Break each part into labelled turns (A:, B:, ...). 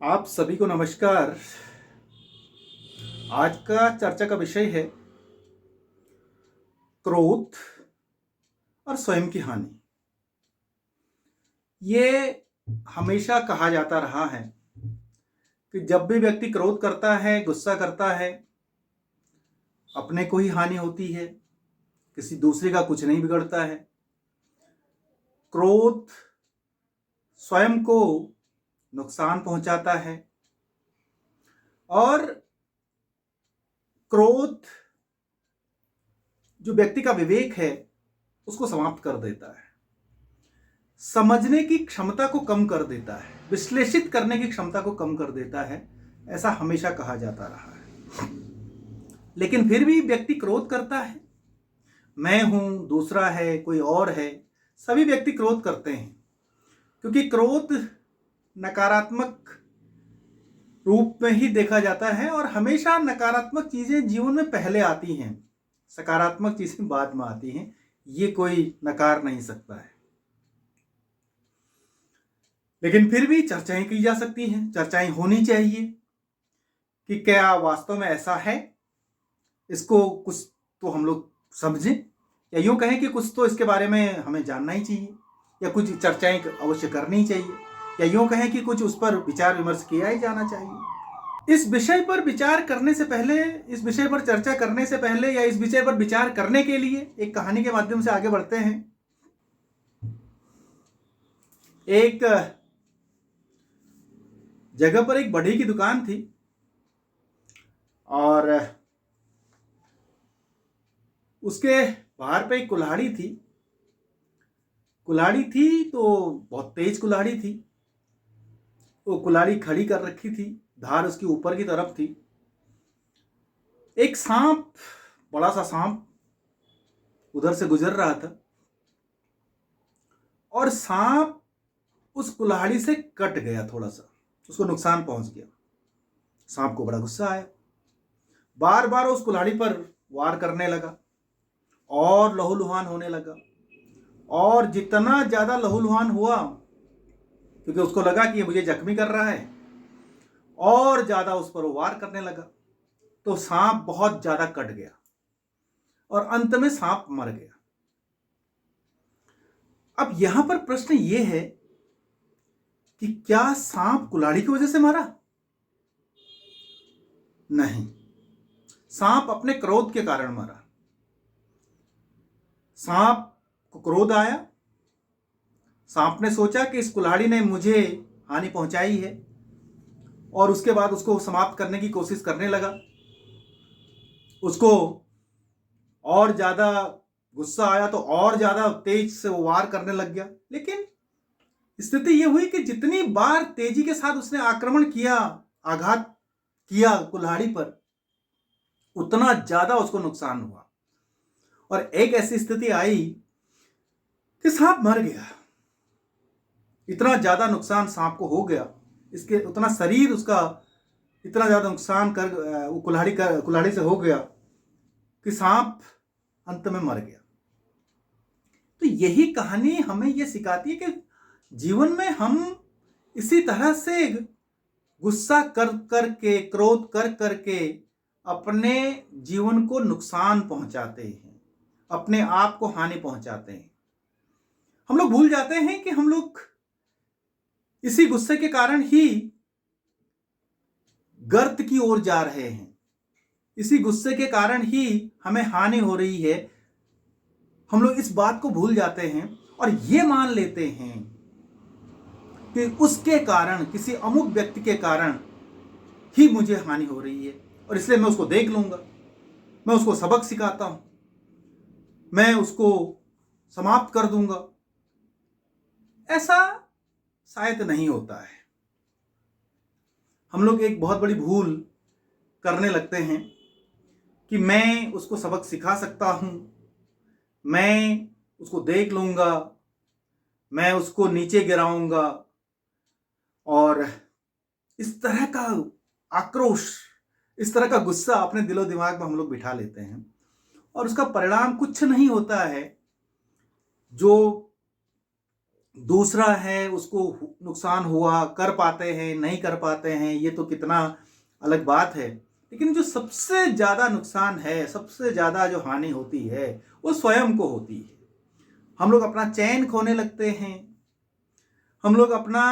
A: आप सभी को नमस्कार। आज का चर्चा का विषय है क्रोध और स्वयं की हानि। ये हमेशा कहा जाता रहा है कि जब भी व्यक्ति क्रोध करता है, गुस्सा करता है, अपने को ही हानि होती है, किसी दूसरे का कुछ नहीं बिगड़ता है। क्रोध स्वयं को नुकसान पहुंचाता है और क्रोध जो व्यक्ति का विवेक है उसको समाप्त कर देता है, समझने की क्षमता को कम कर देता है, विश्लेषित करने की क्षमता को कम कर देता है। ऐसा हमेशा कहा जाता रहा है। लेकिन फिर भी व्यक्ति क्रोध करता है। मैं हूं, दूसरा है, कोई और है, सभी व्यक्ति क्रोध करते हैं क्योंकि क्रोध नकारात्मक रूप में ही देखा जाता है और हमेशा नकारात्मक चीजें जीवन में पहले आती हैं, सकारात्मक चीजें बाद में आती हैं। ये कोई नकार नहीं सकता है। लेकिन फिर भी चर्चाएं की जा सकती हैं, चर्चाएं होनी चाहिए कि क्या वास्तव में ऐसा है, इसको कुछ तो हम लोग समझें, या यूं कहें कि कुछ तो इसके बारे में हमें जानना ही चाहिए, या कुछ चर्चाएं अवश्य करनी चाहिए, या यूं कहें कि कुछ उस पर विचार विमर्श किया ही जाना चाहिए। इस विषय पर विचार करने से पहले, इस विषय पर चर्चा करने से पहले, या इस विषय पर विचार करने के लिए एक कहानी के माध्यम से आगे बढ़ते हैं। एक जगह पर एक बढ़ई की दुकान थी और उसके बाहर पे एक कुल्हाड़ी थी। कुल्हाड़ी थी तो बहुत तेज कुल्हाड़ी थी। वो कुल्हाड़ी खड़ी कर रखी थी, धार उसकी ऊपर की तरफ थी। एक सांप, बड़ा सा सांप उधर से गुजर रहा था और सांप उस कुल्हाड़ी से कट गया, थोड़ा सा उसको नुकसान पहुंच गया। सांप को बड़ा गुस्सा आया, बार बार उस कुल्हाड़ी पर वार करने लगा और लहूलुहान होने लगा। और जितना ज्यादा लहूलुहान हुआ, क्योंकि उसको लगा कि ये मुझे जख्मी कर रहा है, और ज्यादा उस पर वार करने लगा, तो सांप बहुत ज्यादा कट गया और अंत में सांप मर गया। अब यहां पर प्रश्न ये है कि क्या सांप कुल्हाड़ी की वजह से मरा? नहीं, सांप अपने क्रोध के कारण मरा। सांप को क्रोध आया, सांप ने सोचा कि इस कुल्हाड़ी ने मुझे हानि पहुंचाई है, और उसके बाद उसको समाप्त करने की कोशिश करने लगा। उसको और ज्यादा गुस्सा आया तो और ज्यादा तेज से वो वार करने लग गया। लेकिन स्थिति ये हुई कि जितनी बार तेजी के साथ उसने आक्रमण किया, आघात किया कुल्हाड़ी पर, उतना ज्यादा उसको नुकसान हुआ। और एक ऐसी स्थिति आई कि सांप मर गया। इतना ज्यादा नुकसान सांप को हो गया, इसके उतना शरीर उसका इतना ज्यादा नुकसान कर कुल्हाड़ी से हो गया कि सांप अंत में मर गया। तो यही कहानी हमें यह सिखाती है कि जीवन में हम इसी तरह से गुस्सा कर करके, क्रोध कर करके अपने जीवन को नुकसान पहुंचाते हैं, अपने आप को हानि पहुंचाते हैं। हम लोग भूल जाते हैं कि हम लोग इसी गुस्से के कारण ही गर्त की ओर जा रहे हैं, इसी गुस्से के कारण ही हमें हानि हो रही है। हम लोग इस बात को भूल जाते हैं और ये मान लेते हैं कि उसके कारण, किसी अमुक व्यक्ति के कारण ही मुझे हानि हो रही है, और इसलिए मैं उसको देख लूंगा, मैं उसको सबक सिखाता हूं, मैं उसको समाप्त कर दूंगा। ऐसा शायद नहीं होता है। हम लोग एक बहुत बड़ी भूल करने लगते हैं कि मैं उसको सबक सिखा सकता हूं, मैं उसको देख लूंगा, मैं उसको नीचे गिराऊंगा, और इस तरह का आक्रोश, इस तरह का गुस्सा अपने दिलो दिमाग में हम लोग बिठा लेते हैं, और उसका परिणाम कुछ नहीं होता है जो दूसरा है उसको नुकसान हुआ, कर पाते हैं नहीं कर पाते हैं, ये तो कितना अलग बात है। लेकिन जो सबसे ज़्यादा नुकसान है, सबसे ज़्यादा जो हानि होती है वो स्वयं को होती है। हम लोग अपना चैन खोने लगते हैं, हम लोग अपना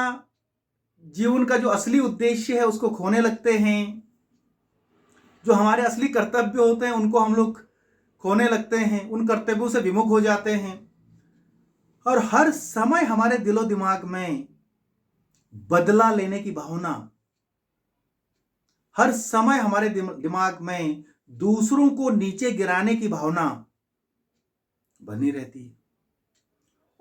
A: जीवन का जो असली उद्देश्य है उसको खोने लगते हैं, जो हमारे असली कर्तव्य होते हैं उनको हम लोग खोने लगते हैं, उन कर्तव्यों से विमुख हो जाते हैं। और हर समय हमारे दिलो दिमाग में बदला लेने की भावना, हर समय हमारे दिमाग में दूसरों को नीचे गिराने की भावना बनी रहती है।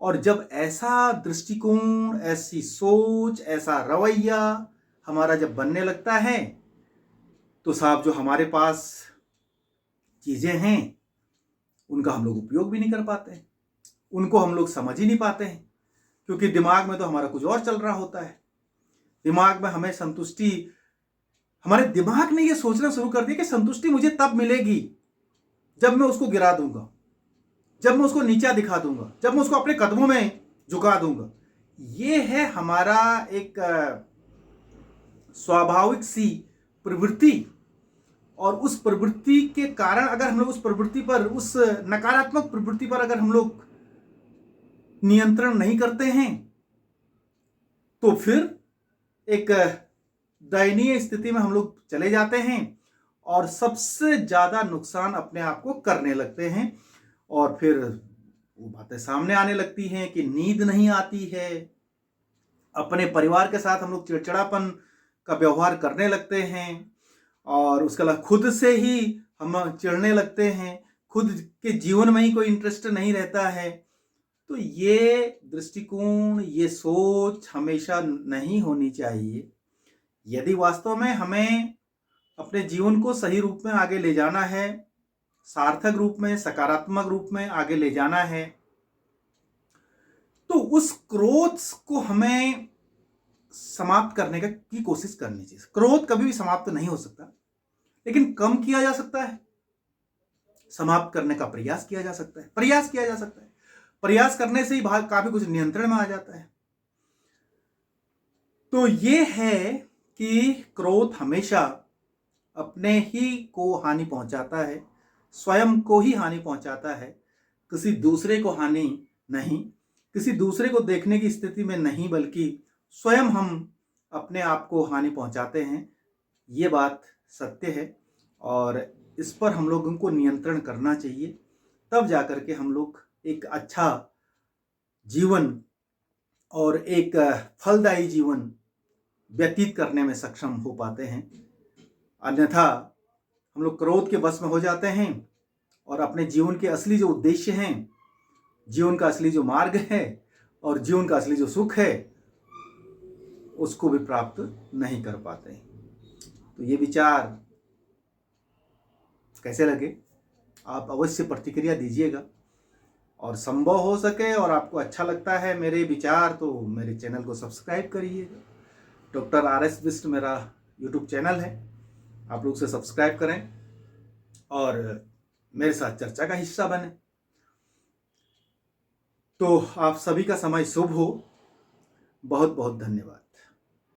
A: और जब ऐसा दृष्टिकोण, ऐसी सोच, ऐसा रवैया हमारा जब बनने लगता है तो साहब जो हमारे पास चीजें हैं उनका हम लोग उपयोग भी नहीं कर पाते हैं, उनको हम लोग समझ ही नहीं पाते हैं, क्योंकि दिमाग में तो हमारा कुछ और चल रहा होता है। दिमाग में हमें संतुष्टि, हमारे दिमाग ने यह सोचना शुरू कर दिया कि संतुष्टि मुझे तब मिलेगी जब मैं उसको गिरा दूंगा, जब मैं उसको नीचा दिखा दूंगा, जब मैं उसको अपने कदमों में झुका दूंगा। ये है हमारा एक स्वाभाविक सी प्रवृत्ति। और उस प्रवृत्ति के कारण अगर हम लोग उस प्रवृत्ति पर, उस नकारात्मक प्रवृत्ति पर अगर हम लोग नियंत्रण नहीं करते हैं तो फिर एक दयनीय स्थिति में हम लोग चले जाते हैं और सबसे ज्यादा नुकसान अपने आप को करने लगते हैं। और फिर वो बातें सामने आने लगती हैं कि नींद नहीं आती है, अपने परिवार के साथ हम लोग चिड़चिड़ापन का व्यवहार करने लगते हैं, और उसके अलावा खुद से ही हम चिढ़ने लगते हैं, खुद के जीवन में ही कोई इंटरेस्ट नहीं रहता है। तो ये दृष्टिकोण, ये सोच हमेशा नहीं होनी चाहिए। यदि वास्तव में हमें अपने जीवन को सही रूप में आगे ले जाना है, सार्थक रूप में, सकारात्मक रूप में आगे ले जाना है, तो उस क्रोध को हमें समाप्त करने की कोशिश करनी चाहिए। क्रोध कभी भी समाप्त नहीं हो सकता, लेकिन कम किया जा सकता है, समाप्त करने का प्रयास किया जा सकता है, प्रयास किया जा सकता है। प्रयास करने से ही काफी कुछ नियंत्रण में आ जाता है। तो ये है कि क्रोध हमेशा अपने ही को हानि पहुंचाता है, स्वयं को ही हानि पहुंचाता है, किसी दूसरे को हानि नहीं, किसी दूसरे को देखने की स्थिति में नहीं, बल्कि स्वयं हम अपने आप को हानि पहुंचाते हैं। ये बात सत्य है और इस पर हम लोगों को नियंत्रण करना चाहिए, तब जाकर के हम लोग एक अच्छा जीवन और एक फलदायी जीवन व्यतीत करने में सक्षम हो पाते हैं। अन्यथा हम लोग क्रोध के वश में हो जाते हैं और अपने जीवन के असली जो उद्देश्य हैं, जीवन का असली जो मार्ग है और जीवन का असली जो सुख है, उसको भी प्राप्त नहीं कर पाते। तो ये विचार कैसे लगे आप अवश्य प्रतिक्रिया दीजिएगा, और संभव हो सके और आपको अच्छा लगता है मेरे विचार तो मेरे चैनल को सब्सक्राइब करिएगा। डॉक्टर RS बिष्ट मेरा यूट्यूब चैनल है, आप लोग उसे सब्सक्राइब करें और मेरे साथ चर्चा का हिस्सा बने। तो आप सभी का समय शुभ हो। बहुत बहुत धन्यवाद।